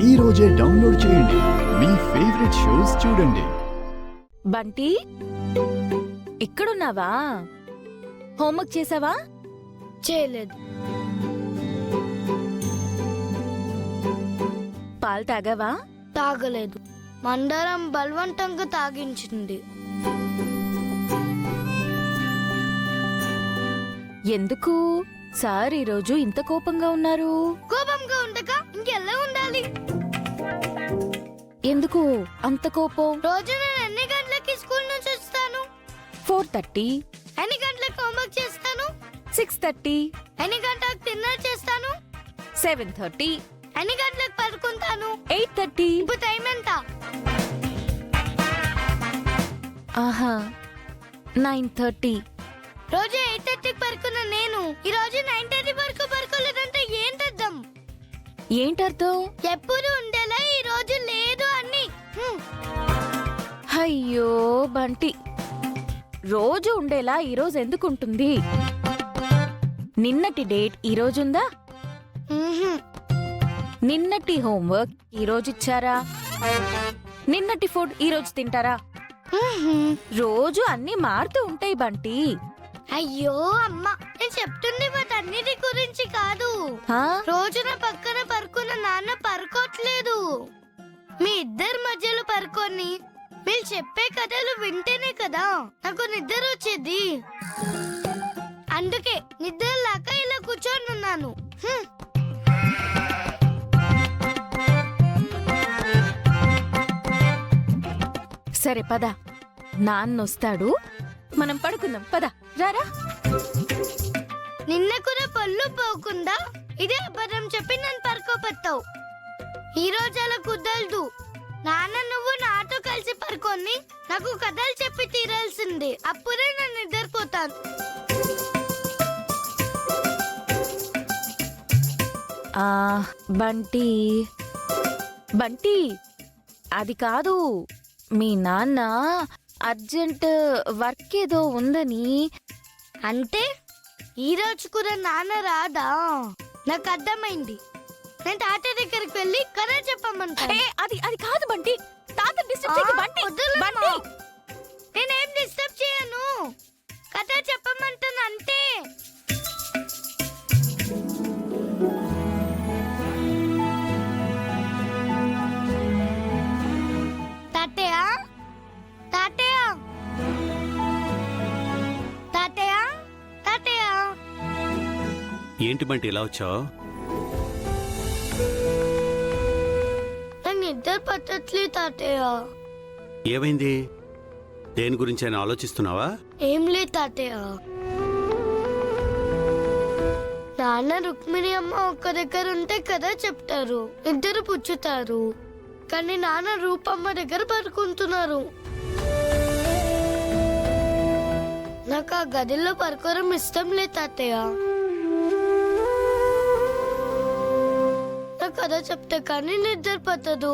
ఈ రోజే డౌన్లోడ్ చేయండి. మీ ఫేవరెట్ షోస్ చూడండి. బంటి, ఇక్కడున్నావా? హోంవర్క్ చేసావా? చేయలేదు. పాలు తాగావా? తాగలేదు. మందారం బలవంతంగా తాగించింది. ఎందుకు సార్ ఈరోజు ఇంత కోపంగా ఉన్నారు? కోపంగా ఉండక ఇంకెలా ఉండాలి? ఎందుకు అంత కోపం? రోజు నేను ఎన్ని గంటలకి స్కూల్ నుంచి వస్తాను? 4:30. ఎన్ని గంటలకు హోంవర్క్ చేస్తాను? 6:30. ఎన్ని గంటలకు డిన్నర్ చేస్తాను? 7:30. ఎన్ని గంటలకు పడుకుంటాను? 8:30. ఇప్పుడు టైం ఎంత? ఆహా, 9:30. రోజు 8:30కి పడుకున్న నేను ఈ రోజు 9:30 వరకు పడుకోలేదంటే ఏంటర్థం? ఏంటర్థం? ఎప్పుడు ఉండేలా ఈ రోజు లేదు అని. అయ్యో బంటి, రోజు ఉండేలా ఈరోజు ఎందుకుంటుంది? నిన్నటి డేట్ ఈరోజుందా? నిన్నటి హోంవర్క్ ఈరోజు ఇచ్చారా? నిన్నటి ఫుడ్ ఈరోజు తింటారా? రోజు అన్ని మారుతూ ఉంటాయి బంటి. అయ్యో అమ్మా, నేను చెప్తుంది వాటన్నిటి గురించి కాదు. హా? రోజున పక్కన పరుకున్న నాన్న పరుకోట్లేదు. మీ ఇద్దరి మధ్యలో పరుకొని మీరు చెప్పే కథలు వింటేనే కదా నాకు నిద్ర వచ్చేది. అందుకే నిద్ర లేక ఇలా కూర్చొని ఉన్నాను. సరే పద, నాన్నొస్తాడు, మనం పడుకుందాం. పద రారా. నిన్న కూడా పళ్ళు పోకుండా ఇదే అబద్ధం చెప్పి నన్ను పరుకోపెట్టావు. ఈ రోజు అలా కుదరదు. నాన్న నువ్వు నాతో కలిసి పడుకొని నాకు కథలు చెప్పి తీరాల్సిందే. అప్పుడే నేను నిద్రపోతాను. ఆ బంటి, బంటి, అది కాదు, మీ నాన్న అర్జెంట్ వర్క్ ఏదో ఉందని. అంటే ఈ రోజు కూడా నాన్న రాదా? నాకు అర్థమైంది. నేను తాత దగ్గరికి వెళ్ళి కథ చెప్పమంటా. అది అది కాదు బంటి, తాత డిస్టర్బ్ చేయకు బంటి. బంటి, నేనేం డిస్టర్బ్ చేయను. కథ చెప్పమంటాను అంతే. తాతయ్య, తాతయ్య, తాతయ్య, తాతయ్య. ఏంటి బంటి ఇలా వచ్చావు? నాకు నిద్ర పట్టట్లేదు తాతయ్య. ఏమైంది? దేని గురించి అయినా ఆలోచిస్తున్నావా? ఏం లేదు తాతయ్య. నాన్న రుక్మిణి అమ్మ ఒక్క దగ్గర ఉంటే కదా చెప్తారు, ఇద్దరు పుచ్చుతారు. కానీ నాన్న రూపమ్మ దగ్గర పడుకుంటున్నారు. నాకు ఆ గదిలో పడుకోవడం ఇష్టం లేదు తాతయ్య. నాకు కథ చెప్తే కానీ నిద్ర పట్టదు.